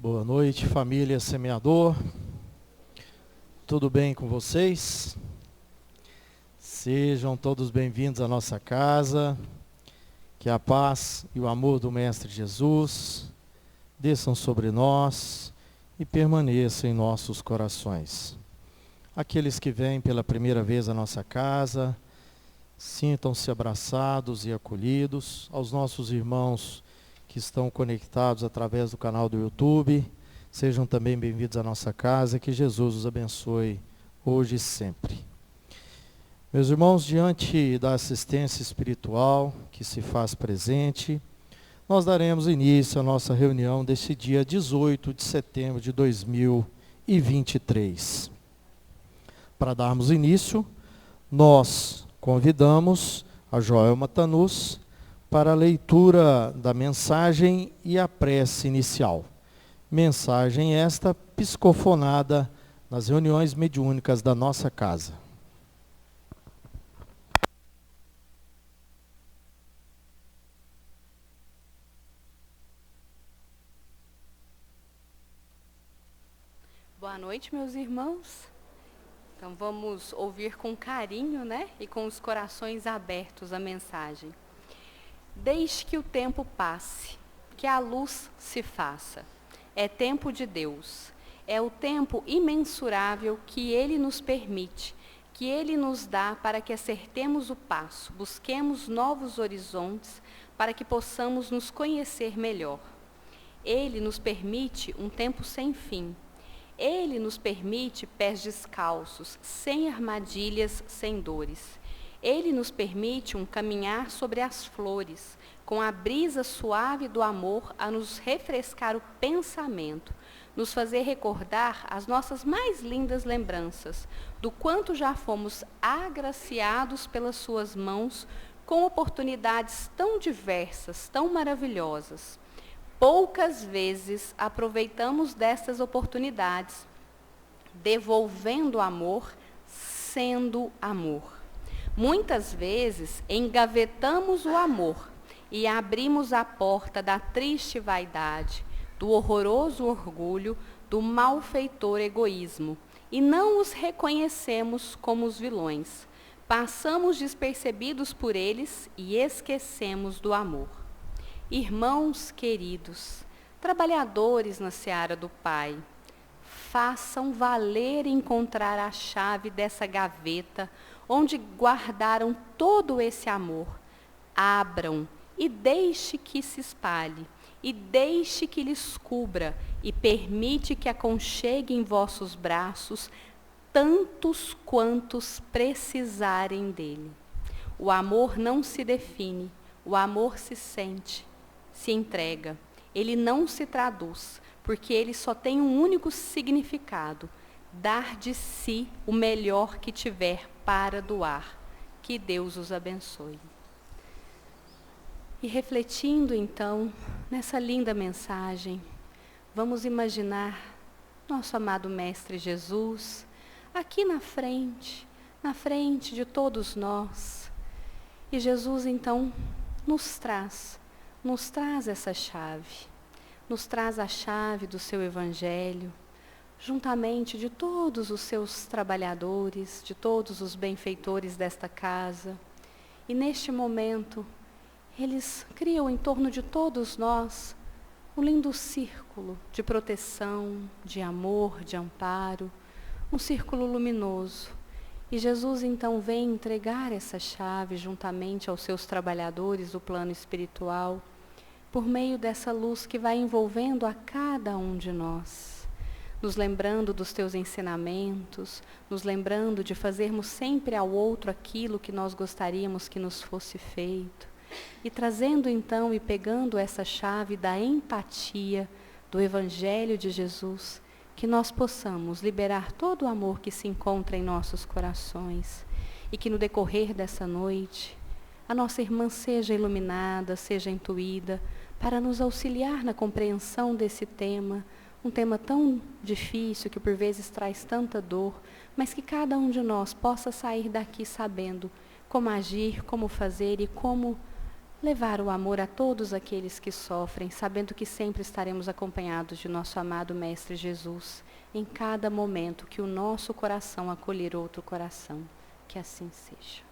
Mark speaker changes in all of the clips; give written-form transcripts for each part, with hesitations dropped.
Speaker 1: Boa noite, família Semeador. Tudo bem com vocês? Sejam todos bem-vindos à nossa casa. Que a paz e o amor do Mestre Jesus desçam sobre nós e permaneçam em nossos corações. Aqueles que vêm pela primeira vez à nossa casa, sintam-se abraçados e acolhidos. Aos nossos irmãos que estão conectados através do canal do YouTube, sejam também bem-vindos à nossa casa, que Jesus os abençoe hoje e sempre. Meus irmãos, diante da assistência espiritual que se faz presente, nós daremos início à nossa reunião deste dia 18 de setembro de 2023. Para darmos início, nós convidamos a Joelma Tanus para a leitura da mensagem e a prece inicial. Mensagem esta psicofonada nas reuniões mediúnicas da nossa casa.
Speaker 2: Boa noite, meus irmãos. Então vamos ouvir com carinho, e com os corações abertos a mensagem. Deixe que o tempo passe, que a luz se faça. É tempo de Deus. É o tempo imensurável que Ele nos permite, que Ele nos dá para que acertemos o passo, busquemos novos horizontes, para que possamos nos conhecer melhor. Ele nos permite um tempo sem fim. Ele nos permite pés descalços, sem armadilhas, sem dores. Ele nos permite um caminhar sobre as flores, com a brisa suave do amor a nos refrescar o pensamento, nos fazer recordar as nossas mais lindas lembranças, do quanto já fomos agraciados pelas suas mãos com oportunidades tão diversas, tão maravilhosas. Poucas vezes aproveitamos dessas oportunidades, devolvendo amor, sendo amor. Muitas vezes engavetamos o amor e abrimos a porta da triste vaidade, do horroroso orgulho, do malfeitor egoísmo, e não os reconhecemos como os vilões. Passamos despercebidos por eles e esquecemos do amor. Irmãos queridos, trabalhadores na seara do Pai, façam valer encontrar a chave dessa gaveta onde guardaram todo esse amor. Abram e deixe que se espalhe, e deixe que lhes cubra, e permite que aconchegue em vossos braços tantos quantos precisarem dele. O amor não se define, o amor se sente, se entrega. Ele não se traduz, porque ele só tem um único significado: dar de si o melhor que tiver para doar. Que Deus os abençoe. E refletindo então nessa linda mensagem, vamos imaginar nosso amado Mestre Jesus aqui na frente de todos nós. E Jesus então nos traz essa chave, nos traz a chave do seu Evangelho, juntamente de todos os seus trabalhadores, de todos os benfeitores desta casa. E neste momento, eles criam em torno de todos nós um lindo círculo de proteção, de amor, de amparo, um círculo luminoso. E Jesus então vem entregar essa chave juntamente aos seus trabalhadores do plano espiritual, por meio dessa luz que vai envolvendo a cada um de nós, nos lembrando dos teus ensinamentos, nos lembrando de fazermos sempre ao outro aquilo que nós gostaríamos que nos fosse feito, e trazendo então e pegando essa chave da empatia do Evangelho de Jesus, que nós possamos liberar todo o amor que se encontra em nossos corações, e que no decorrer dessa noite a nossa irmã seja iluminada, seja intuída, para nos auxiliar na compreensão desse tema, um tema tão difícil, que por vezes traz tanta dor, mas que cada um de nós possa sair daqui sabendo como agir, como fazer e como levar o amor a todos aqueles que sofrem, sabendo que sempre estaremos acompanhados de nosso amado Mestre Jesus, em cada momento que o nosso coração acolher outro coração. Que assim seja.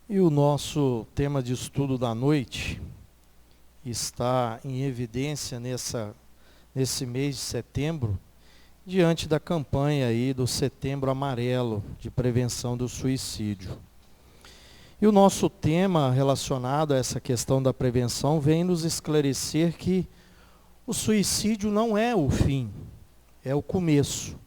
Speaker 1: E o nosso tema de estudo da noite está em evidência nesse mês de setembro, diante da campanha aí do Setembro Amarelo de prevenção do suicídio. E o nosso tema relacionado a essa questão da prevenção vem nos esclarecer que o suicídio não é o fim, é o começo.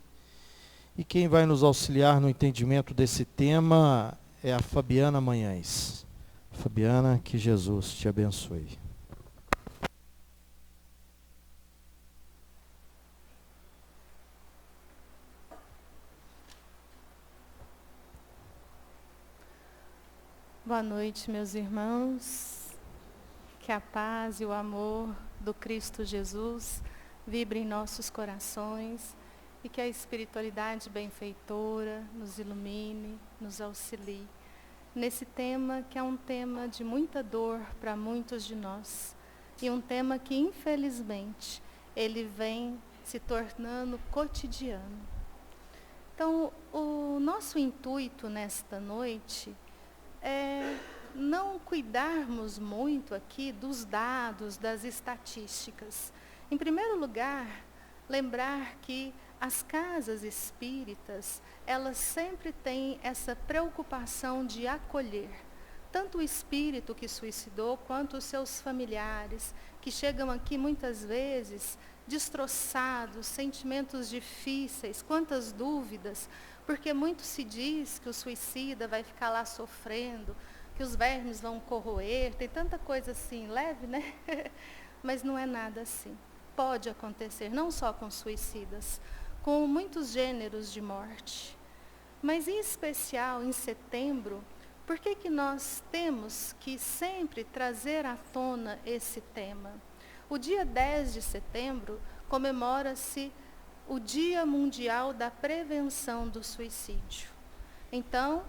Speaker 1: E quem vai nos auxiliar no entendimento desse tema é a Fabiana Manhães. Fabiana, que Jesus te abençoe.
Speaker 3: Boa noite, meus irmãos. Que a paz e o amor do Cristo Jesus vibrem em nossos corações e que a espiritualidade benfeitora nos ilumine, nos auxilie nesse tema que é um tema de muita dor para muitos de nós e um tema que, infelizmente, ele vem se tornando cotidiano. Então, o nosso intuito nesta noite é não cuidarmos muito aqui dos dados, das estatísticas. Em primeiro lugar, lembrar que as casas espíritas, elas sempre têm essa preocupação de acolher tanto o espírito que suicidou, quanto os seus familiares, que chegam aqui muitas vezes destroçados, sentimentos difíceis, quantas dúvidas, porque muito se diz que o suicida vai ficar lá sofrendo, que os vermes vão corroer, tem tanta coisa assim, leve, né? Mas não é nada assim. Pode acontecer, não só com suicidas, com muitos gêneros de morte. Mas em especial em setembro, por que que nós temos que sempre trazer à tona esse tema? O dia 10 de setembro comemora-se o Dia Mundial da Prevenção do Suicídio. Então,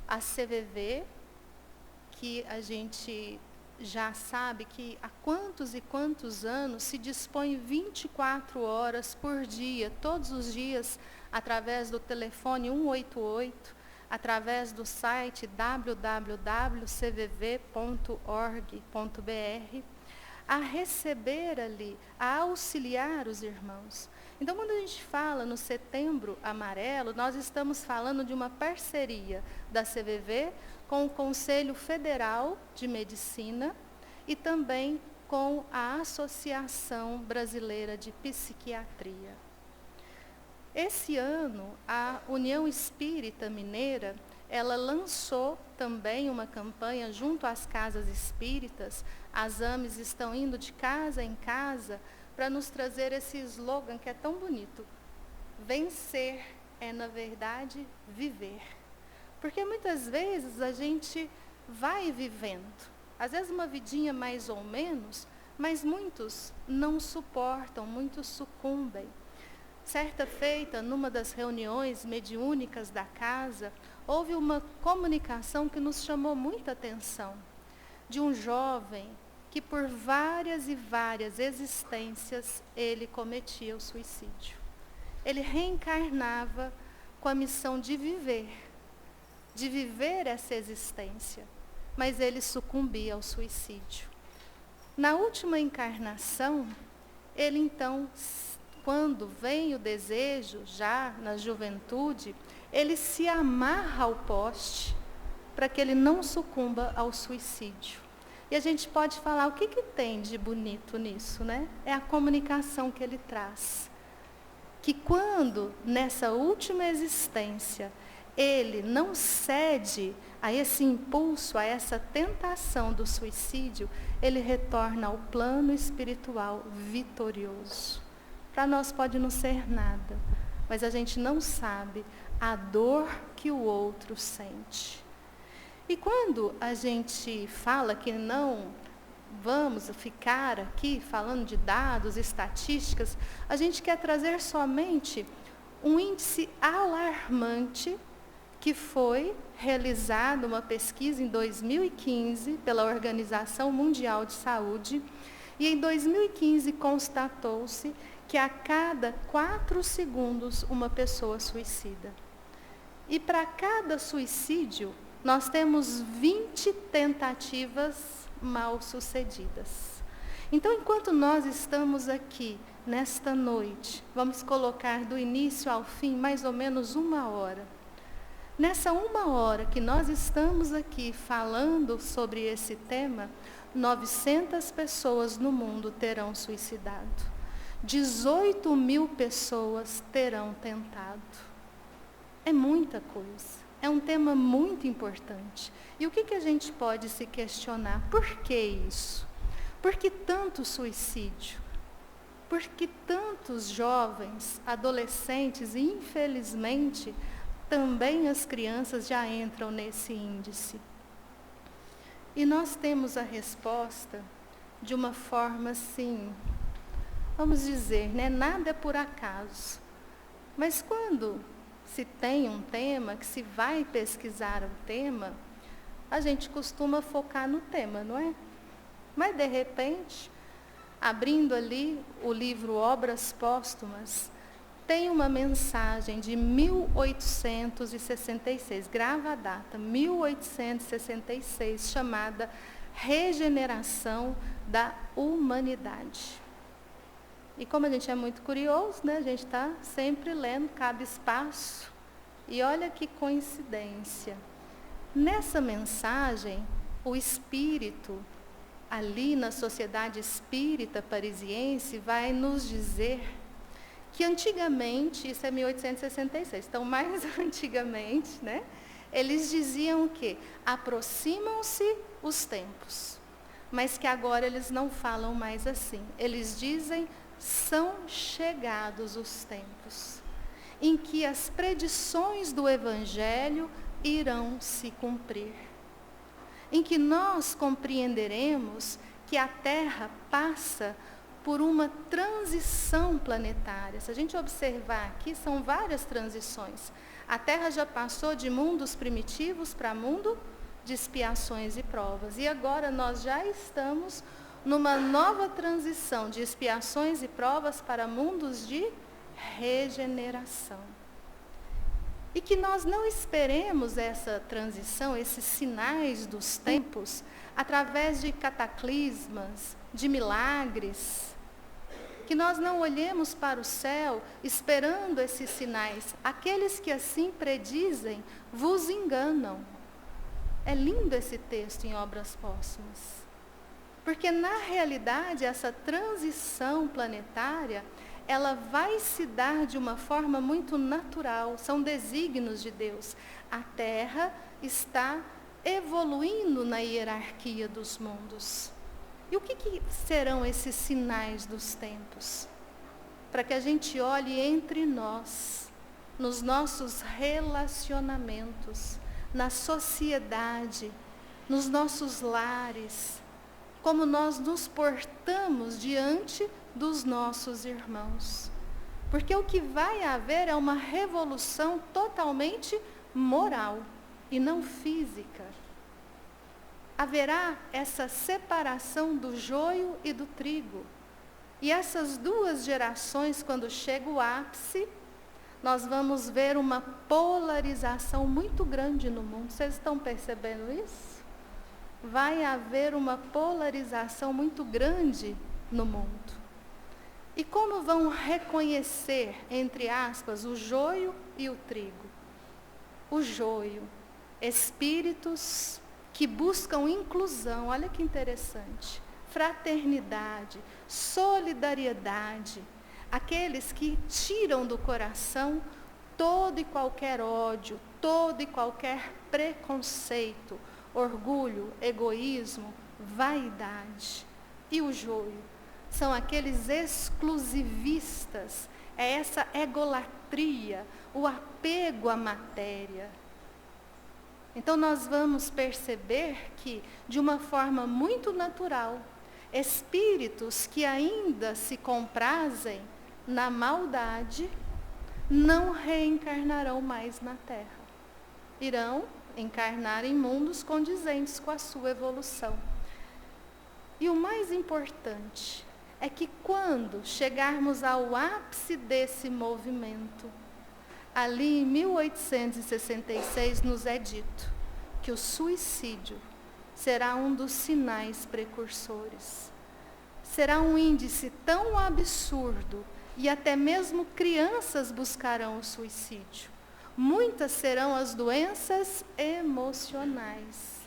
Speaker 3: a CVV, que a gente já sabe que há quantos e quantos anos se dispõe 24 horas por dia, todos os dias, através do telefone 188, através do site www.cvv.org.br, a receber ali, a auxiliar os irmãos. Então, quando a gente fala no Setembro Amarelo, nós estamos falando de uma parceria da CVV com o Conselho Federal de Medicina e também com a Associação Brasileira de Psiquiatria. Esse ano, a União Espírita Mineira, ela lançou também uma campanha junto às casas espíritas. As AMES estão indo de casa em casa para nos trazer esse slogan que é tão bonito. Vencer é, na verdade, viver. Porque muitas vezes a gente vai vivendo, às vezes uma vidinha mais ou menos, mas muitos não suportam, muitos sucumbem. Certa feita, numa das reuniões mediúnicas da casa, houve uma comunicação que nos chamou muita atenção, de um jovem que por várias e várias existências ele cometia o suicídio. Ele reencarnava com a missão de viver essa existência, mas ele sucumbia ao suicídio. Na última encarnação, ele então, quando vem o desejo, já na juventude, ele se amarra ao poste para que ele não sucumba ao suicídio. E a gente pode falar, o que tem de bonito nisso, né? É a comunicação que ele traz. Que quando, nessa última existência, ele não cede a esse impulso, a essa tentação do suicídio, ele retorna ao plano espiritual vitorioso. Para nós pode não ser nada, mas a gente não sabe a dor que o outro sente. E quando a gente fala que não vamos ficar aqui falando de dados, estatísticas, a gente quer trazer somente um índice alarmante que foi realizada uma pesquisa em 2015 pela Organização Mundial de Saúde, e em 2015 constatou-se que a cada 4 segundos uma pessoa suicida. E para cada suicídio, nós temos 20 tentativas mal sucedidas. Então, enquanto nós estamos aqui, nesta noite, vamos colocar do início ao fim mais ou menos 1 hora. Nessa 1 hora que nós estamos aqui falando sobre esse tema, 900 pessoas no mundo terão suicidado. 18 mil pessoas terão tentado. É muita coisa. É um tema muito importante. E o que a gente pode se questionar? Por que isso? Por que tanto suicídio? Por que tantos jovens, adolescentes e, infelizmente, também as crianças já entram nesse índice? E nós temos a resposta de uma forma assim, vamos dizer, né? Nada é por acaso. Mas quando se tem um tema, que se vai pesquisar um tema, a gente costuma focar no tema, não é? Mas, de repente, abrindo ali o livro Obras Póstumas, tem uma mensagem de 1866, grava a data, 1866, chamada Regeneração da Humanidade. E como a gente é muito curioso, né, a gente está sempre lendo cada espaço. E olha que coincidência. Nessa mensagem, o espírito, ali na Sociedade Espírita Parisiense, vai nos dizer que antigamente, isso é 1866, então mais antigamente, né, eles diziam que aproximam-se os tempos, mas que agora eles não falam mais assim. Eles dizem, são chegados os tempos em que as predições do Evangelho irão se cumprir, em que nós compreenderemos que a Terra passa por uma transição planetária. Se a gente observar aqui, são várias transições. A Terra já passou de mundos primitivos para mundo de expiações e provas. E agora nós já estamos numa nova transição de expiações e provas para mundos de regeneração. E que nós não esperemos essa transição, esses sinais dos tempos, através de cataclismas, de milagres. Que nós não olhemos para o céu esperando esses sinais. Aqueles que assim predizem vos enganam. É lindo esse texto em Obras Póstumas. Porque, na realidade, essa transição planetária, ela vai se dar de uma forma muito natural. São desígnios de Deus. A Terra está evoluindo na hierarquia dos mundos. E o que serão esses sinais dos tempos? Para que a gente olhe entre nós, nos nossos relacionamentos, na sociedade, nos nossos lares, como nós nos portamos diante dos nossos irmãos. Porque o que vai haver é uma revolução totalmente moral e não física. Haverá essa separação do joio e do trigo. E essas duas gerações, quando chega o ápice, nós vamos ver uma polarização muito grande no mundo. Vocês estão percebendo isso? Vai haver uma polarização muito grande no mundo. E como vão reconhecer, entre aspas, o joio e o trigo? O joio, espíritos que buscam inclusão, olha que interessante, fraternidade, solidariedade, aqueles que tiram do coração todo e qualquer ódio, todo e qualquer preconceito, orgulho, egoísmo, vaidade. E o joio são aqueles exclusivistas, é essa egolatria, o apego à matéria. Então nós vamos perceber que, de uma forma muito natural, Espíritos que ainda se comprazem na maldade não reencarnarão mais na Terra. Irão encarnar em mundos condizentes com a sua evolução. E o mais importante é que quando chegarmos ao ápice desse movimento, ali em 1866 nos é dito que o suicídio será um dos sinais precursores. Será um índice tão absurdo e até mesmo crianças buscarão o suicídio. Muitas serão as doenças emocionais.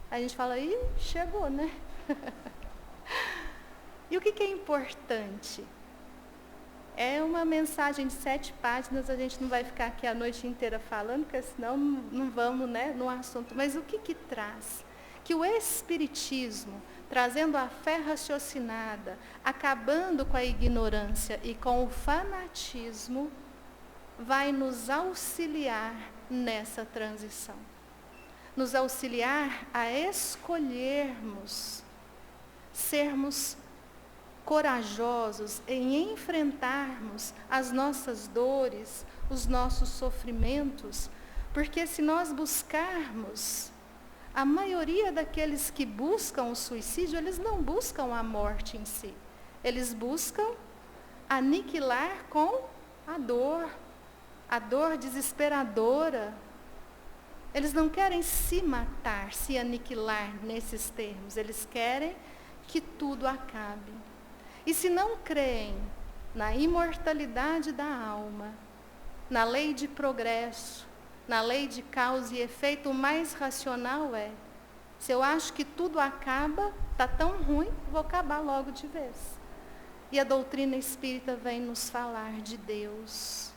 Speaker 3: A gente fala, ih, chegou, né? E o que é importante? É uma mensagem de 7 páginas, a gente não vai ficar aqui a noite inteira falando, porque senão não vamos, né, no assunto. Mas o que traz? Que o Espiritismo, trazendo a fé raciocinada, acabando com a ignorância e com o fanatismo, vai nos auxiliar nessa transição. Nos auxiliar a escolhermos, sermos corajosos em enfrentarmos as nossas dores, os nossos sofrimentos, porque se nós buscarmos, a maioria daqueles que buscam o suicídio, eles não buscam a morte em si. Eles buscam aniquilar com a dor desesperadora. Eles não querem se matar, se aniquilar nesses termos. Eles querem que tudo acabe. E se não creem na imortalidade da alma, na lei de progresso, na lei de causa e efeito, o mais racional é, se eu acho que tudo acaba, está tão ruim, vou acabar logo de vez. E a doutrina espírita vem nos falar de Deus,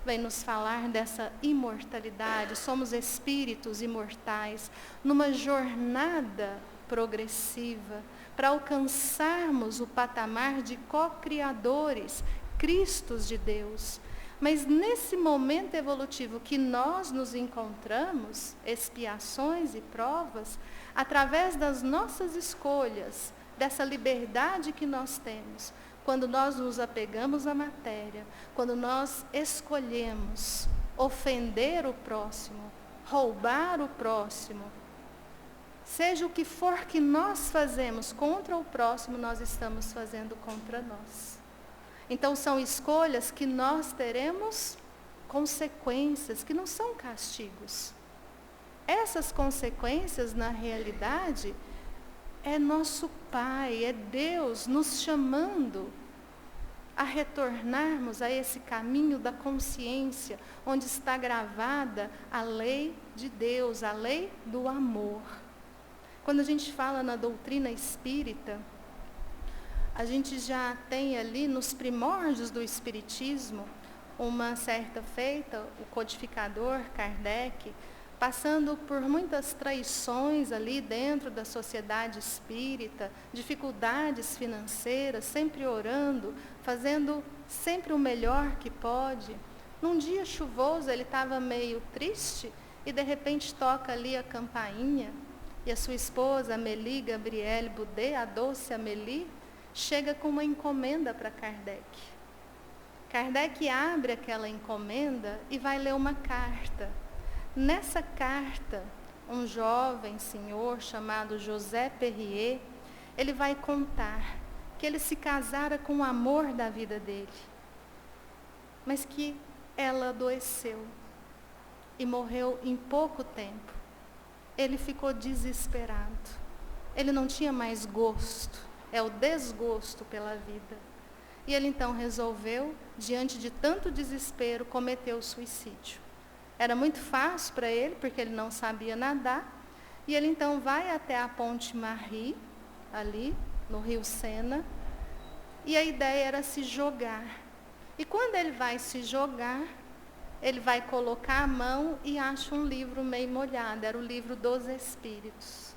Speaker 3: vem nos falar dessa imortalidade. Somos espíritos imortais, numa jornada progressiva, para alcançarmos o patamar de co-criadores, Cristos de Deus. Mas nesse momento evolutivo que nós nos encontramos, expiações e provas, através das nossas escolhas, dessa liberdade que nós temos, quando nós nos apegamos à matéria, quando nós escolhemos ofender o próximo, roubar o próximo, seja o que for que nós fazemos contra o próximo, nós estamos fazendo contra nós. Então são escolhas que nós teremos consequências, que não são castigos. Essas consequências, na realidade, é nosso Pai, é Deus nos chamando a retornarmos a esse caminho da consciência, onde está gravada a lei de Deus, a lei do amor. Quando a gente fala na doutrina espírita, a gente já tem ali nos primórdios do espiritismo, uma certa feita, o codificador Kardec, passando por muitas traições ali dentro da sociedade espírita, dificuldades financeiras, sempre orando, fazendo sempre o melhor que pode. Num dia chuvoso, ele estava meio triste e de repente toca ali a campainha e a sua esposa, Amélie Gabrielle Boudet, a doce Amélie, chega com uma encomenda para Kardec. Kardec abre aquela encomenda e vai ler uma carta. Nessa carta, um jovem senhor chamado José Perrier, ele vai contar que ele se casara com o amor da vida dele, mas que ela adoeceu e morreu em pouco tempo. Ele ficou desesperado. Ele não tinha mais gosto, é o desgosto pela vida. E ele então resolveu, diante de tanto desespero, cometer o suicídio. Era muito fácil para ele, porque ele não sabia nadar, e ele então vai até a Ponte Marie, ali no Rio Sena, e a ideia era se jogar. E quando ele vai se jogar, ele vai colocar a mão e acha um livro meio molhado, era o livro dos Espíritos.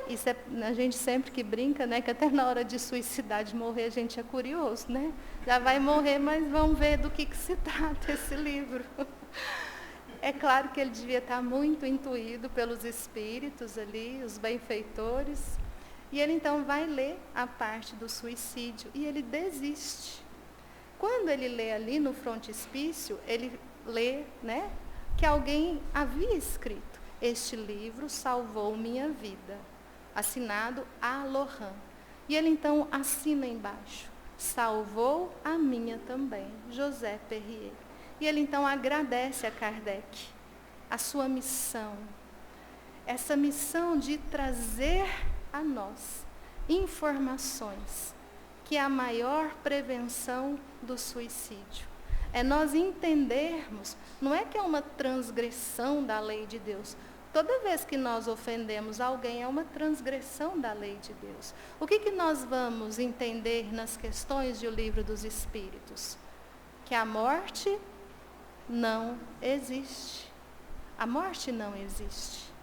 Speaker 3: Isso é, a gente sempre que brinca, né, que até na hora de suicidar, de morrer, a gente é curioso, né? Já vai morrer, mas vamos ver do que se trata esse livro. É claro que ele devia estar muito intuído pelos espíritos ali, os benfeitores. E ele então vai ler a parte do suicídio e ele desiste. Quando ele lê ali no frontispício, ele lê, né, que alguém havia escrito: este livro salvou minha vida, assinado Alohan. E ele então assina embaixo: salvou a minha também, José Perrier. E ele então agradece a Kardec a sua missão, essa missão de trazer a nós informações, que é a maior prevenção do suicídio. É nós entendermos, não é que é uma transgressão da lei de Deus. Toda vez que nós ofendemos alguém, é uma transgressão da lei de Deus. O que nós vamos entender nas questões do Livro dos Espíritos? Que a morte não existe. A morte não existe.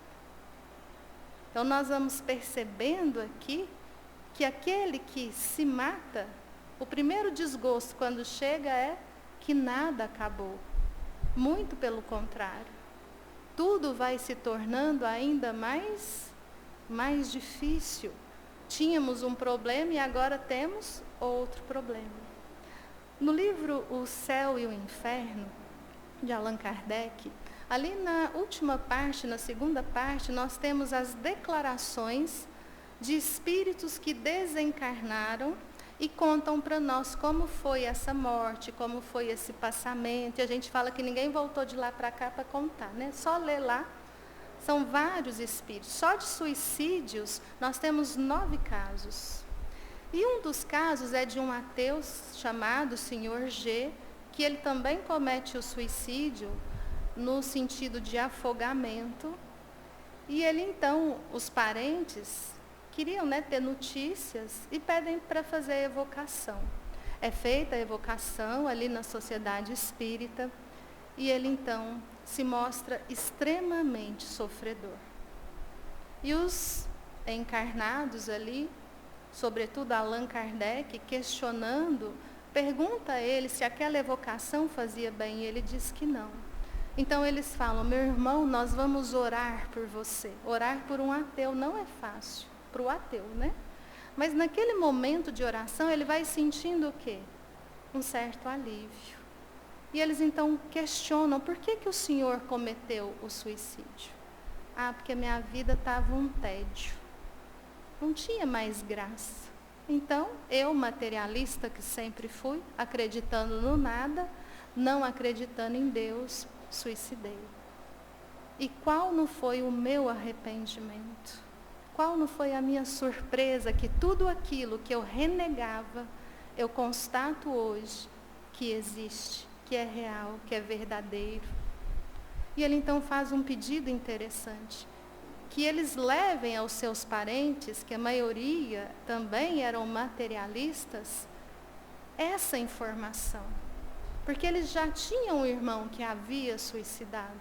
Speaker 3: Então nós vamos percebendo aqui que aquele que se mata, o primeiro desgosto quando chega é que nada acabou. Muito pelo contrário. Tudo vai se tornando ainda mais difícil. Tínhamos um problema e agora temos outro problema. No livro O Céu e o Inferno, de Allan Kardec, ali na última parte, na segunda parte, nós temos as declarações de espíritos que desencarnaram e contam para nós como foi essa morte, como foi esse passamento. E a gente fala que ninguém voltou de lá para cá para contar, né? Só ler lá. São vários espíritos. Só de suicídios, nós temos 9 casos. E um dos casos é de um ateu chamado Sr. G, que ele também comete o suicídio no sentido de afogamento. E ele, então, os parentes queriam, né, ter notícias e pedem para fazer a evocação. É feita a evocação ali na Sociedade Espírita e ele então se mostra extremamente sofredor. E os encarnados ali, sobretudo Allan Kardec, questionando, pergunta a ele se aquela evocação fazia bem e ele diz que não. Então eles falam: meu irmão, nós vamos orar por você. Orar por um ateu não é fácil. Para o ateu, né? Mas naquele momento de oração, ele vai sentindo o quê? Um certo alívio. E eles então questionam: por que o senhor cometeu o suicídio? Ah, porque minha vida estava um tédio. Não tinha mais graça. Então, eu, materialista que sempre fui, acreditando no nada, não acreditando em Deus, suicidei. E qual não foi o meu arrependimento? Qual não foi a minha surpresa que tudo aquilo que eu renegava, eu constato hoje que existe, que é real, que é verdadeiro. E ele então faz um pedido interessante, que eles levem aos seus parentes, que a maioria também eram materialistas, essa informação. Porque eles já tinham um irmão que havia suicidado.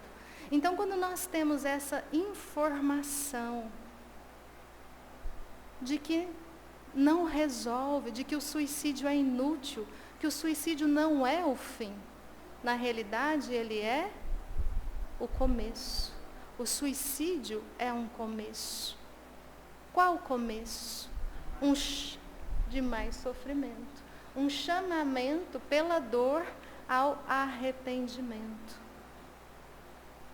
Speaker 3: Então, quando nós temos essa informação de que não resolve, de que o suicídio é inútil, que o suicídio não é o fim. Na realidade, ele é o começo. O suicídio é um começo. Qual começo? De mais sofrimento. Um chamamento pela dor ao arrependimento.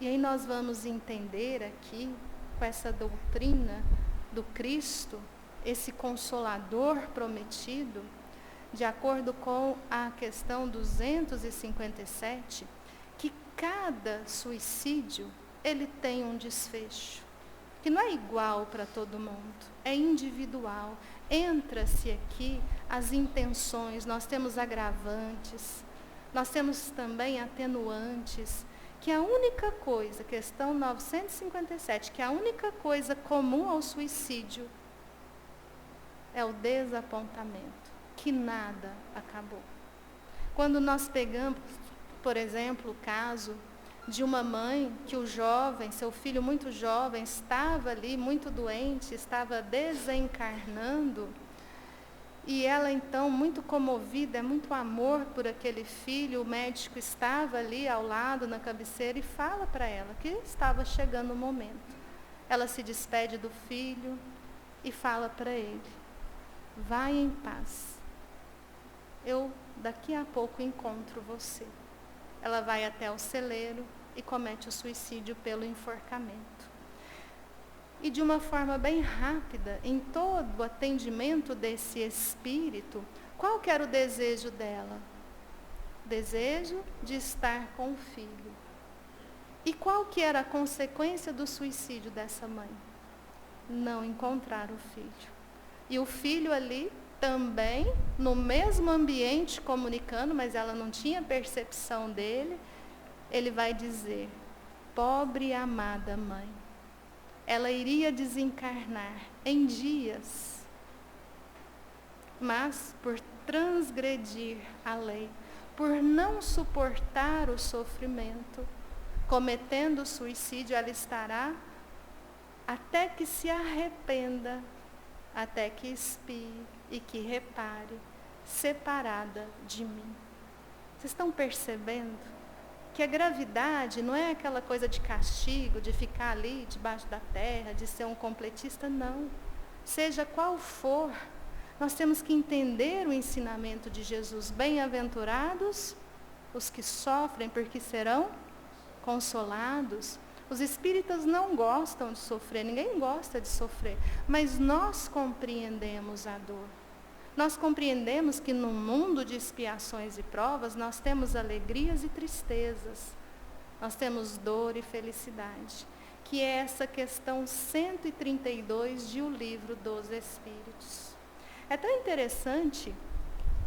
Speaker 3: E aí nós vamos entender aqui, com essa doutrina do Cristo, esse Consolador prometido, de acordo com a questão 257, que cada suicídio, ele tem um desfecho, que não é igual para todo mundo, é individual. Entra-se aqui as intenções, nós temos agravantes, nós temos também atenuantes, que a única coisa, questão 957, que a única coisa comum ao suicídio é o desapontamento, que nada acabou. Quando nós pegamos, por exemplo, o caso de uma mãe que o jovem, seu filho muito jovem, estava ali muito doente, estava desencarnando, e ela então, muito comovida, muito amor por aquele filho, o médico estava ali ao lado, na cabeceira, e fala para ela que estava chegando o momento. Ela se despede do filho e fala para ele: vai em paz. Eu daqui a pouco encontro você. Ela vai até o celeiro e comete o suicídio pelo enforcamento. E de uma forma bem rápida, em todo o atendimento desse espírito, qual que era o desejo dela? Desejo de estar com o filho. E qual que era a consequência do suicídio dessa mãe? Não encontrar o filho. E o filho ali também, no mesmo ambiente, comunicando, mas ela não tinha percepção dele, ele vai dizer: pobre e amada mãe. Ela iria desencarnar em dias, mas por transgredir a lei, por não suportar o sofrimento, cometendo suicídio, ela estará até que se arrependa, até que expie e que repare, separada de mim. Vocês estão percebendo que a gravidade não é aquela coisa de castigo, de ficar ali debaixo da terra, de ser um completista, não. Seja qual for, nós temos que entender o ensinamento de Jesus. Bem-aventurados os que sofrem, porque serão consolados. Os espíritas não gostam de sofrer, ninguém gosta de sofrer, mas nós compreendemos a dor. Nós compreendemos que no mundo de expiações e provas, nós temos alegrias e tristezas, nós temos dor e felicidade, que é essa questão 132 de O Livro dos Espíritos. É tão interessante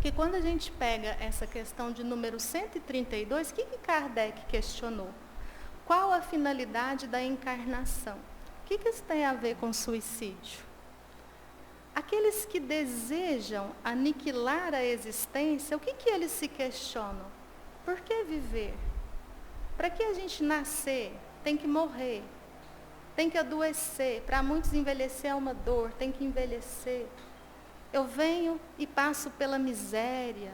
Speaker 3: que quando a gente pega essa questão de número 132, o que Kardec questionou? Qual a finalidade da encarnação? O que isso tem a ver com suicídio? Aqueles que desejam aniquilar a existência, o que eles se questionam? Por que viver? Para que a gente nascer? Tem que morrer. Tem que adoecer. Para muitos envelhecer é uma dor, tem que envelhecer. Eu venho e passo pela miséria.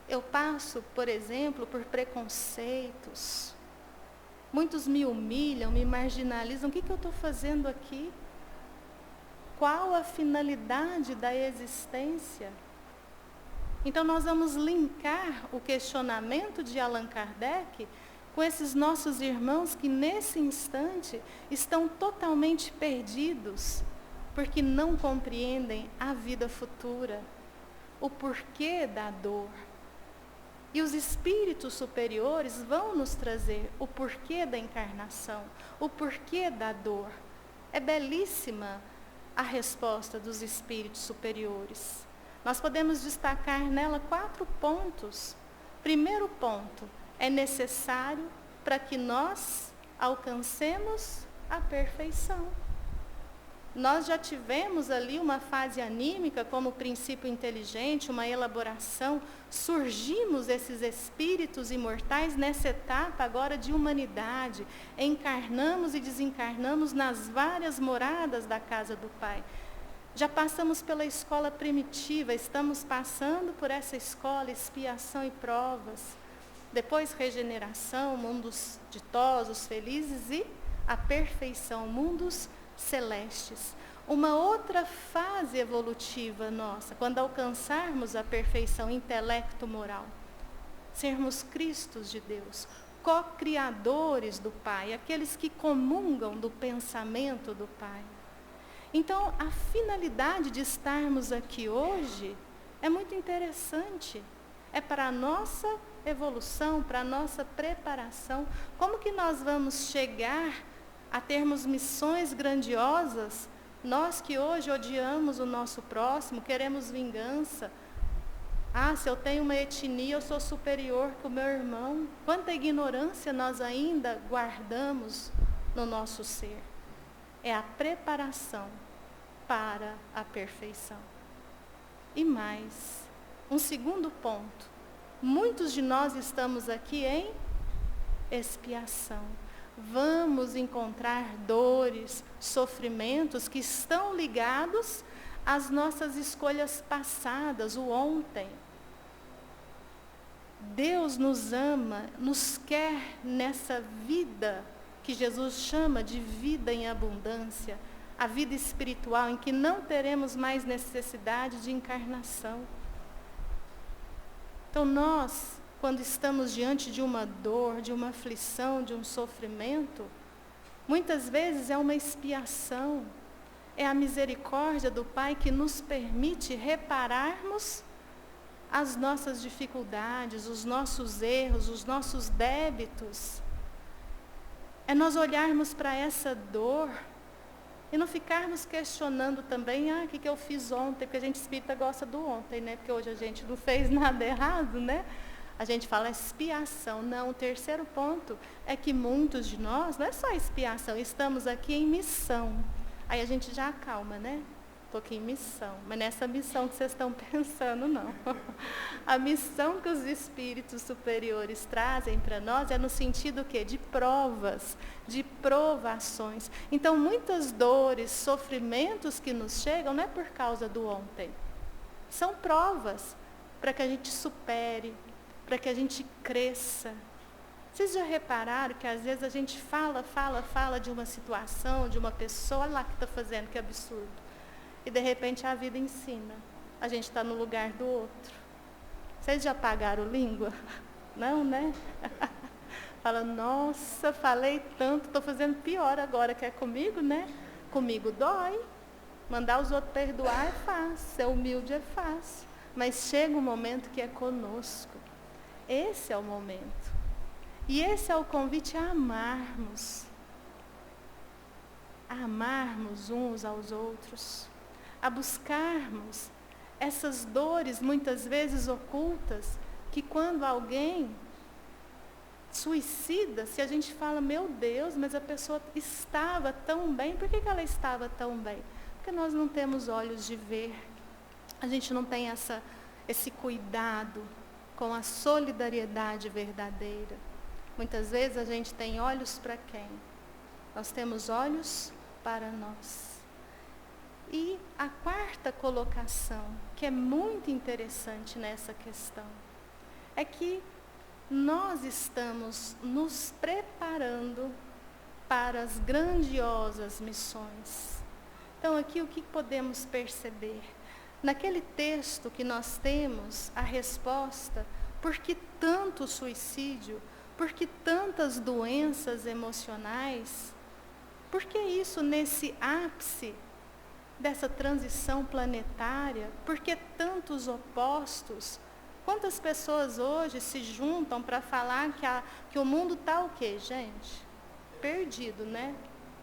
Speaker 3: Eu passo, por exemplo, por preconceitos. Muitos me humilham, me marginalizam. O que eu estou fazendo aqui? Qual a finalidade da existência? Então nós vamos linkar o questionamento de Allan Kardec com esses nossos irmãos que nesse instante estão totalmente perdidos, porque não compreendem a vida futura, o porquê da dor. E os espíritos superiores vão nos trazer o porquê da encarnação, o porquê da dor. É belíssima a resposta dos espíritos superiores. Nós podemos destacar nela 4 pontos. Primeiro ponto, é necessário para que nós alcancemos a perfeição. Nós já tivemos ali uma fase anímica como princípio inteligente, uma elaboração. Surgimos esses espíritos imortais nessa etapa agora de humanidade. Encarnamos e desencarnamos nas várias moradas da casa do Pai. Já passamos pela escola primitiva, estamos passando por essa escola, expiação e provas. Depois regeneração, mundos ditosos, felizes e a perfeição, mundos celestes. Uma outra fase evolutiva nossa, quando alcançarmos a perfeição intelecto-moral, sermos Cristos de Deus, co-criadores do Pai, aqueles que comungam do pensamento do Pai. Então, a finalidade de estarmos aqui hoje é muito interessante. É para a nossa evolução, para a nossa preparação. Como que nós vamos chegar a termos missões grandiosas, nós que hoje odiamos o nosso próximo, queremos vingança. Se eu tenho uma etnia, eu sou superior que o meu irmão. Quanta ignorância nós ainda guardamos no nosso ser. É a preparação para a perfeição. E mais, um segundo ponto. Muitos de nós estamos aqui em expiação. Vamos encontrar dores, sofrimentos que estão ligados às nossas escolhas passadas, o ontem. Deus nos ama, nos quer nessa vida que Jesus chama de vida em abundância, a vida espiritual, em que não teremos mais necessidade de encarnação. Então nós, quando estamos diante de uma dor, de uma aflição, de um sofrimento, muitas vezes é uma expiação, é a misericórdia do Pai que nos permite repararmos as nossas dificuldades, os nossos erros, os nossos débitos. É nós olharmos para essa dor e não ficarmos questionando também, o que eu fiz ontem, porque a gente espírita gosta do ontem, né? Porque hoje a gente não fez nada errado, né? A gente fala expiação. Não, o terceiro ponto é que muitos de nós, não é só expiação, estamos aqui em missão. Aí a gente já acalma, né? Estou aqui em missão, mas nessa missão que vocês estão pensando, não. A missão que os espíritos superiores trazem para nós é no sentido quê? De provas, de provações. Então, muitas dores, sofrimentos que nos chegam não é por causa do ontem. São provas para que a gente supere, para que a gente cresça. Vocês já repararam que às vezes a gente fala de uma situação, de uma pessoa, olha lá que está fazendo, que absurdo. E de repente a vida ensina. A gente está no lugar do outro. Vocês já pagaram língua? Não, né? Fala, nossa, falei tanto, estou fazendo pior agora, que é comigo, né? Comigo dói. Mandar os outros perdoar é fácil, ser humilde é fácil. Mas chega um momento que é conosco. Esse é o momento. E esse é o convite a amarmos. A amarmos uns aos outros. A buscarmos essas dores, muitas vezes ocultas, que quando alguém suicida-se, a gente fala, meu Deus, mas a pessoa estava tão bem. Por que ela estava tão bem? Porque nós não temos olhos de ver. A gente não tem esse cuidado com a solidariedade verdadeira. Muitas vezes a gente tem olhos para quem? Nós temos olhos para nós. E a quarta colocação, que é muito interessante nessa questão, é que nós estamos nos preparando para as grandiosas missões. Então, aqui o que podemos perceber? Naquele texto que nós temos a resposta, por que tanto suicídio? Por que tantas doenças emocionais? Por que isso nesse ápice dessa transição planetária? Por que tantos opostos? Quantas pessoas hoje se juntam para falar que o mundo está o quê, gente? Perdido, né?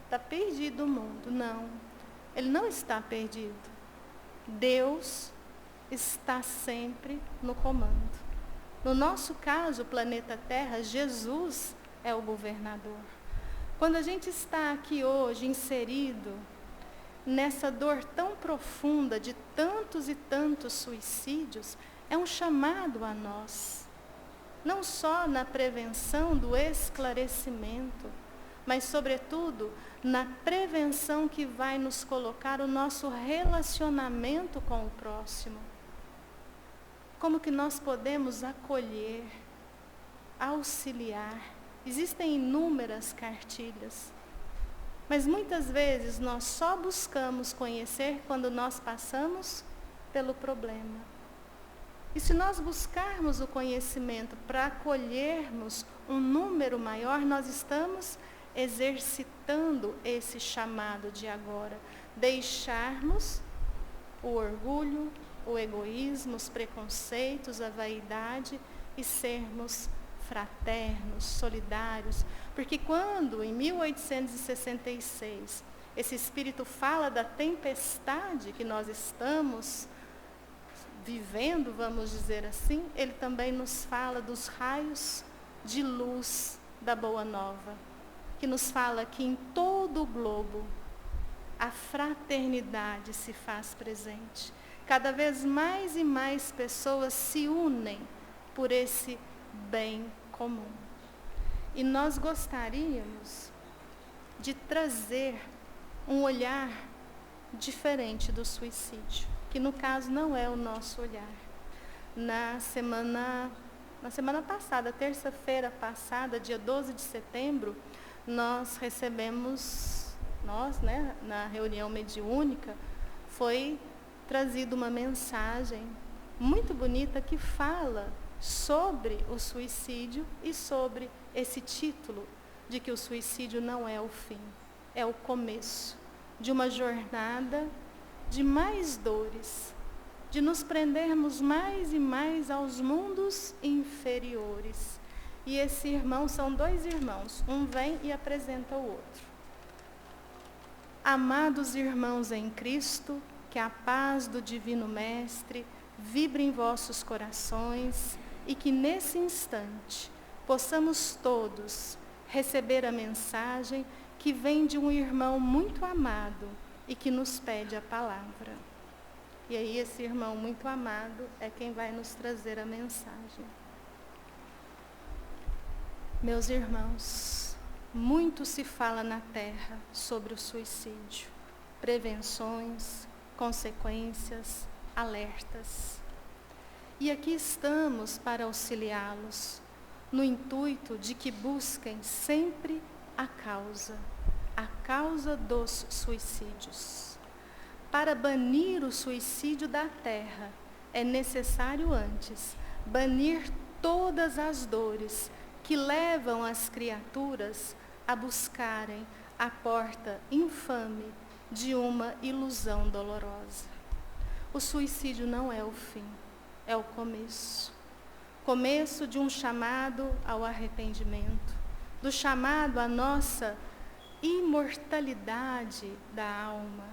Speaker 3: Está perdido o mundo. Não, ele não está perdido. Deus está sempre no comando. No nosso caso, o planeta Terra, Jesus é o governador. Quando a gente está aqui hoje inserido nessa dor tão profunda de tantos e tantos suicídios, é um chamado a nós. Não só na prevenção do esclarecimento, mas, sobretudo, na prevenção que vai nos colocar o nosso relacionamento com o próximo. Como que nós podemos acolher, auxiliar? Existem inúmeras cartilhas, mas muitas vezes nós só buscamos conhecer quando nós passamos pelo problema. E se nós buscarmos o conhecimento para acolhermos um número maior, nós estamos exercitando esse chamado de agora. Deixarmos o orgulho, o egoísmo, os preconceitos, a vaidade e sermos fraternos, solidários. Porque quando, em 1866, esse Espírito fala da tempestade que nós estamos vivendo, vamos dizer assim, ele também nos fala dos raios de luz da Boa Nova, que nos fala que em todo o globo a fraternidade se faz presente. Cada vez mais e mais pessoas se unem por esse bem comum. E nós gostaríamos de trazer um olhar diferente do suicídio, que no caso não é o nosso olhar. Na semana passada, terça-feira passada, dia 12 de setembro, nós recebemos nós, né, na reunião mediúnica, foi trazida uma mensagem muito bonita que fala sobre o suicídio e sobre esse título de que o suicídio não é o fim, é o começo de uma jornada de mais dores, de nos prendermos mais e mais aos mundos inferiores. E esse irmão, são dois irmãos, um vem e apresenta o outro. Amados irmãos em Cristo, que a paz do Divino Mestre vibre em vossos corações e que nesse instante possamos todos receber a mensagem que vem de um irmão muito amado e que nos pede a palavra. E aí esse irmão muito amado é quem vai nos trazer a mensagem. Meus irmãos, muito se fala na Terra sobre o suicídio, prevenções, consequências, alertas. E aqui estamos para auxiliá-los, no intuito de que busquem sempre a causa dos suicídios. Para banir o suicídio da Terra, é necessário antes banir todas as dores que levam as criaturas a buscarem a porta infame de uma ilusão dolorosa. O suicídio não é o fim, é o começo. Começo de um chamado ao arrependimento, do chamado à nossa imortalidade da alma.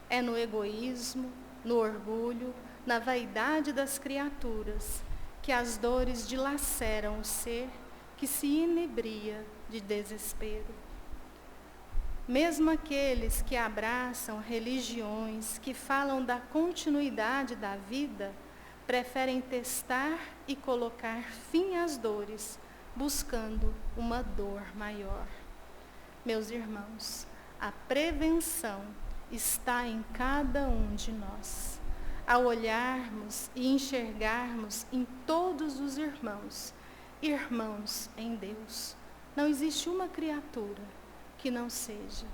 Speaker 3: É no egoísmo, no orgulho, na vaidade das criaturas que as dores dilaceram o ser que se inebria de desespero. Mesmo aqueles que abraçam religiões que falam da continuidade da vida, preferem testar e colocar fim às dores, buscando uma dor maior. Meus irmãos, a prevenção está em cada um de nós. Ao olharmos e enxergarmos em todos os irmãos, irmãos em Deus, não existe uma criatura que não seja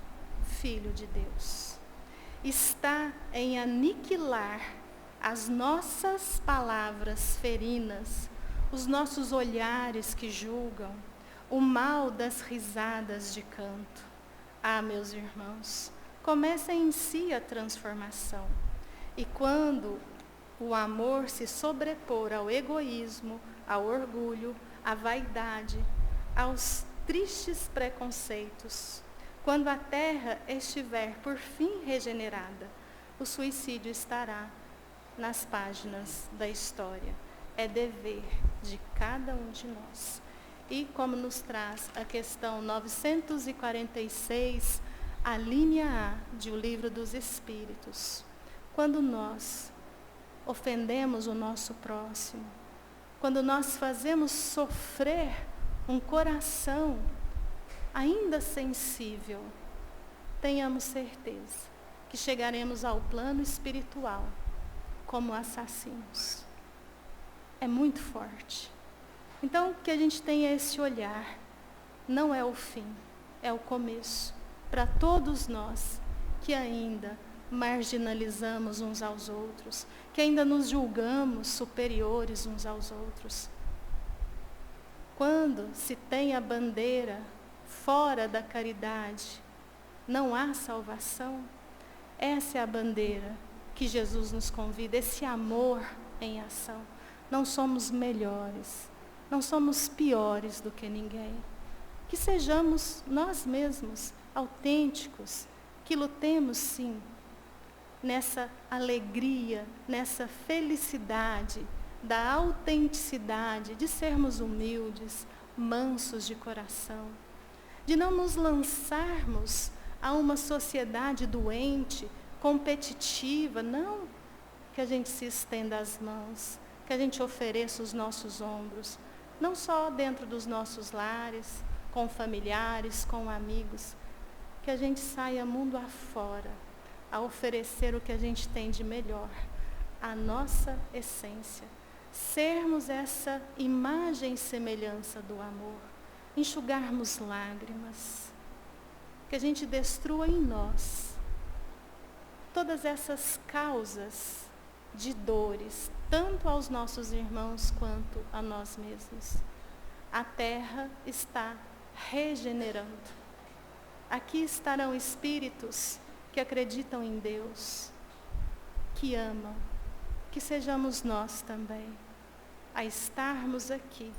Speaker 3: filho de Deus. Está em aniquilar as nossas palavras ferinas, os nossos olhares que julgam, o mal das risadas de canto. Ah, meus irmãos, começa em si a transformação. E quando o amor se sobrepor ao egoísmo, ao orgulho, à vaidade, aos tristes preconceitos, quando a terra estiver por fim regenerada, o suicídio estará nas páginas da história. É dever de cada um de nós. E como nos traz a questão 946, a linha A de O Livro dos Espíritos, quando nós ofendemos o nosso próximo, quando nós fazemos sofrer um coração ainda sensível, tenhamos certeza que chegaremos ao plano espiritual como assassinos. É muito forte. Então, que a gente tenha esse olhar. Não é o fim, é o começo. Para todos nós que ainda marginalizamos uns aos outros, que ainda nos julgamos superiores uns aos outros. Quando se tem a bandeira fora da caridade, não há salvação. Essa é a bandeira que Jesus nos convida, esse amor em ação. Não somos melhores, não somos piores do que ninguém. Que sejamos nós mesmos autênticos, que lutemos sim nessa alegria, nessa felicidade da autenticidade, de sermos humildes, mansos de coração, de não nos lançarmos a uma sociedade doente, competitiva, não que a gente se estenda as mãos, que a gente ofereça os nossos ombros, não só dentro dos nossos lares, com familiares, com amigos, que a gente saia mundo afora, a oferecer o que a gente tem de melhor, a nossa essência, sermos essa imagem e semelhança do amor, enxugarmos lágrimas, que a gente destrua em nós todas essas causas de dores, tanto aos nossos irmãos quanto a nós mesmos. A terra está regenerando. Aqui estarão espíritos que acreditam em Deus, que amam, que sejamos nós também, a estarmos aqui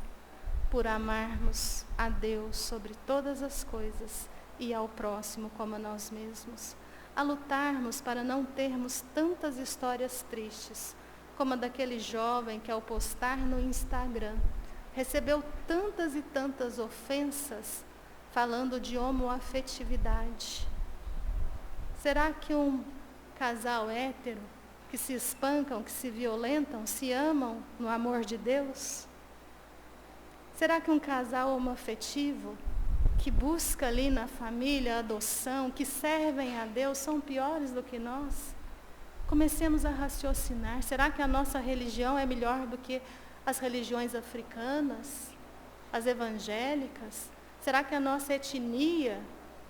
Speaker 3: por amarmos a Deus sobre todas as coisas e ao próximo como a nós mesmos, a lutarmos para não termos tantas histórias tristes, como a daquele jovem que ao postar no Instagram, recebeu tantas e tantas ofensas falando de homoafetividade. Será que um casal hétero que se espancam, que se violentam, se amam no amor de Deus? Será que um casal homoafetivo que busca ali na família a adoção, que servem a Deus, são piores do que nós? Comecemos a raciocinar. Será que a nossa religião é melhor do que as religiões africanas, as evangélicas? Será que a nossa etnia,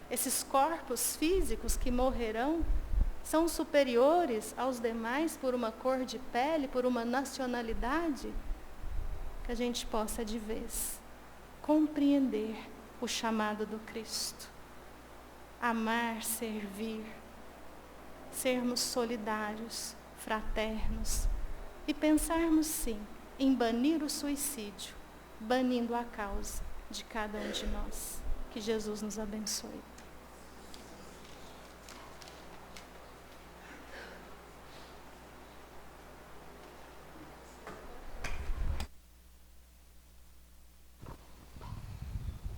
Speaker 3: esses corpos físicos que morrerão, são superiores aos demais por uma cor de pele, por uma nacionalidade? Que a gente possa de vez compreender o chamado do Cristo. Amar, servir, sermos solidários, fraternos e pensarmos sim em banir o suicídio, banindo a causa de cada um de nós. Que Jesus nos abençoe.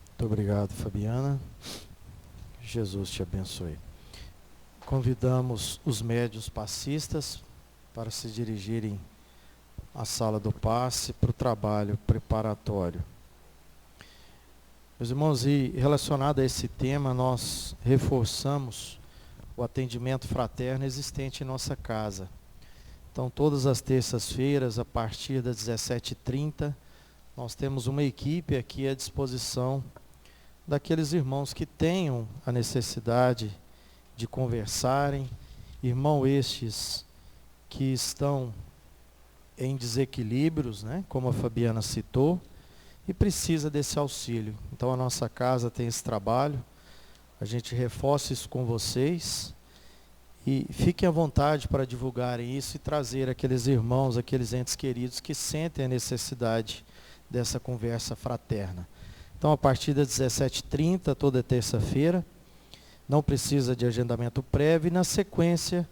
Speaker 1: Muito obrigado, Fabiana. Jesus te abençoe. Convidamos os médios passistas para se dirigirem à sala do passe para o trabalho preparatório. Meus irmãos, e relacionado a esse tema, nós reforçamos o atendimento fraterno existente em nossa casa. Então, todas as terças-feiras, a partir das 17h30, nós temos uma equipe aqui à disposição daqueles irmãos que tenham a necessidade de conversarem, irmãos estes que estão em desequilíbrios, né, como a Fabiana citou, e precisa desse auxílio. Então a nossa casa tem esse trabalho, a gente reforça isso com vocês, e fiquem à vontade para divulgarem isso e trazer aqueles irmãos, aqueles entes queridos que sentem a necessidade dessa conversa fraterna. Então, a partir das 17h30, toda terça-feira, não precisa de agendamento prévio, e na sequência,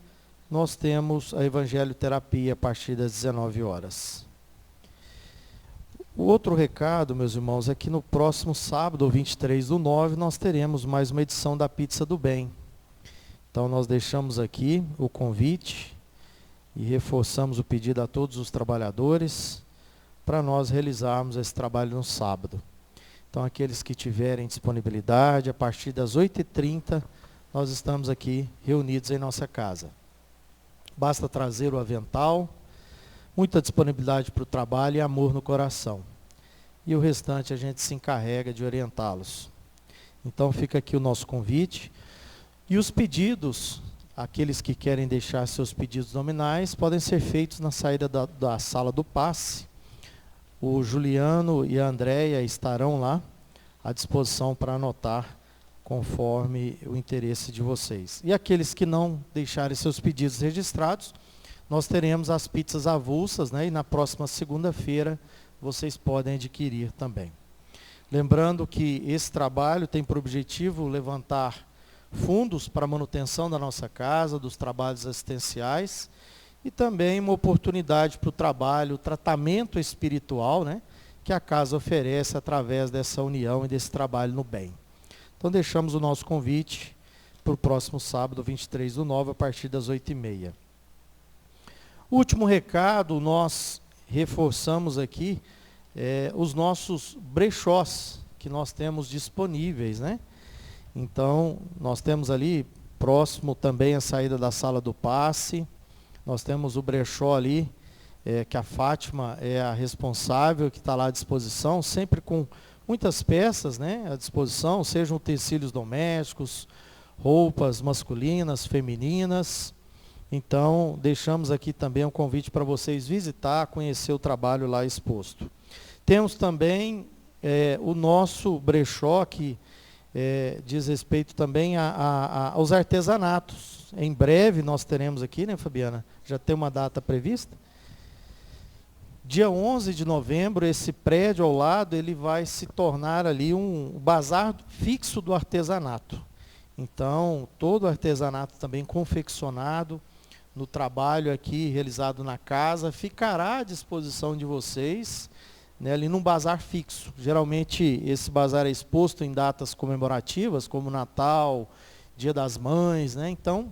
Speaker 1: nós temos a evangelioterapia a partir das 19 horas. O outro recado, meus irmãos, é que no próximo sábado, 23/9, nós teremos mais uma edição da Pizza do Bem. Então, nós deixamos aqui o convite e reforçamos o pedido a todos os trabalhadores para nós realizarmos esse trabalho no sábado. Então, aqueles que tiverem disponibilidade, a partir das 8h30, nós estamos aqui reunidos em nossa casa. Basta trazer o avental, muita disponibilidade para o trabalho e amor no coração. E o restante a gente se encarrega de orientá-los. Então, fica aqui o nosso convite. E os pedidos, aqueles que querem deixar seus pedidos nominais, podem ser feitos na saída da sala do passe. O Juliano e a Andréia estarão lá à disposição para anotar conforme o interesse de vocês. E aqueles que não deixarem seus pedidos registrados, nós teremos as pizzas avulsas, né? E na próxima segunda-feira vocês podem adquirir também. Lembrando que esse trabalho tem por objetivo levantar fundos para a manutenção da nossa casa, dos trabalhos assistenciais, e também uma oportunidade para o trabalho, o tratamento espiritual, né, que a casa oferece através dessa união e desse trabalho no bem. Então deixamos o nosso convite para o próximo sábado, 23/9, a partir das 8h30. Último recado, nós reforçamos aqui os nossos brechós que nós temos disponíveis, né? Então, nós temos ali, próximo também a saída da sala do passe, nós temos o brechó ali, que a Fátima é a responsável, que está lá à disposição, sempre com muitas peças, né, à disposição, sejam utensílios domésticos, roupas masculinas, femininas. Então, deixamos aqui também um convite para vocês visitar, conhecer o trabalho lá exposto. Temos também o nosso brechó, que diz respeito também aos artesanatos. Em breve nós teremos aqui, né, Fabiana? Já tem uma data prevista? Dia 11 de novembro, esse prédio ao lado, ele vai se tornar ali um bazar fixo do artesanato. Então, todo o artesanato também confeccionado no trabalho aqui realizado na casa, ficará à disposição de vocês, né, ali num bazar fixo. Geralmente esse bazar é exposto em datas comemorativas, como Natal, Dia das Mães, né? Então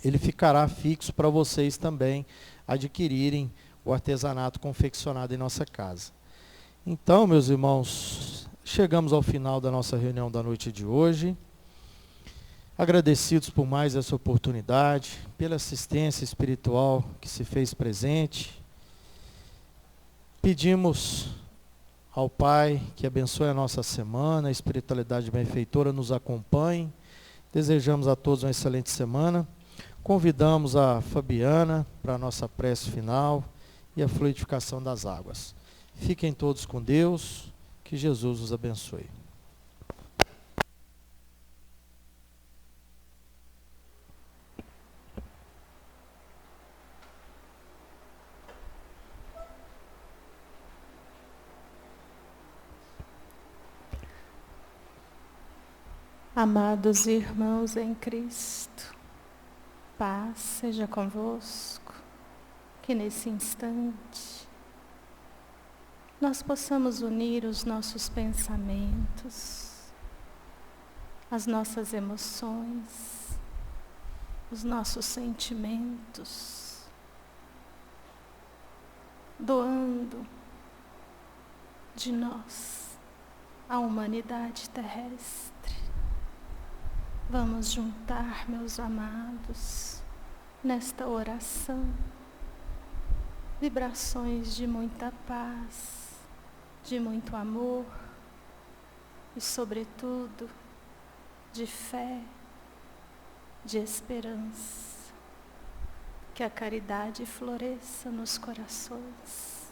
Speaker 1: ele ficará fixo para vocês também adquirirem o artesanato confeccionado em nossa casa. Então, meus irmãos, chegamos ao final da nossa reunião da noite de hoje. Agradecidos por mais essa oportunidade, pela assistência espiritual que se fez presente. Pedimos ao Pai que abençoe a nossa semana, a espiritualidade benfeitora nos acompanhe. Desejamos a todos uma excelente semana. Convidamos a Fabiana para a nossa prece final e a fluidificação das águas. Fiquem todos com Deus, que Jesus os abençoe.
Speaker 3: Amados irmãos em Cristo, paz seja convosco, que nesse instante nós possamos unir os nossos pensamentos, as nossas emoções, os nossos sentimentos, doando de nós à humanidade terrestre. Vamos juntar, meus amados, nesta oração, vibrações de muita paz, de muito amor e, sobretudo, de fé, de esperança. Que a caridade floresça nos corações.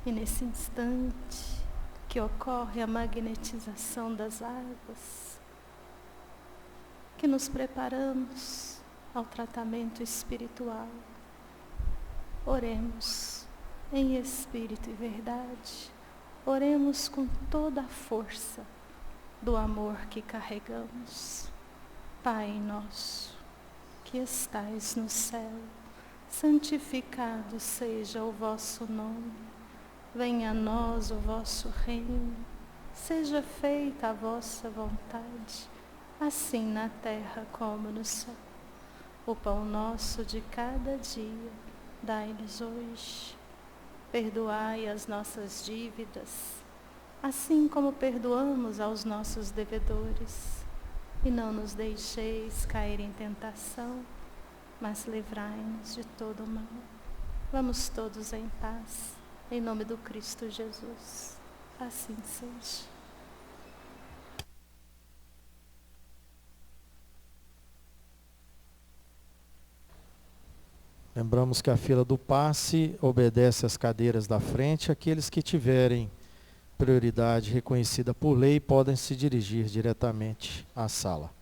Speaker 3: E nesse instante que ocorre a magnetização das águas, que nos preparamos ao tratamento espiritual. Oremos em espírito e verdade. Oremos com toda a força do amor que carregamos. Pai nosso, que estais no céu, santificado seja o vosso nome. Venha a nós o vosso reino. Seja feita a vossa vontade, assim na terra como no céu. O pão nosso de cada dia, dai-nos hoje. Perdoai as nossas dívidas, assim como perdoamos aos nossos devedores. E não nos deixeis cair em tentação, mas livrai-nos de todo o mal. Vamos todos em paz, em nome do Cristo Jesus. Assim seja.
Speaker 1: Lembramos que a fila do passe obedece às cadeiras da frente. Aqueles que tiverem prioridade reconhecida por lei podem se dirigir diretamente à sala.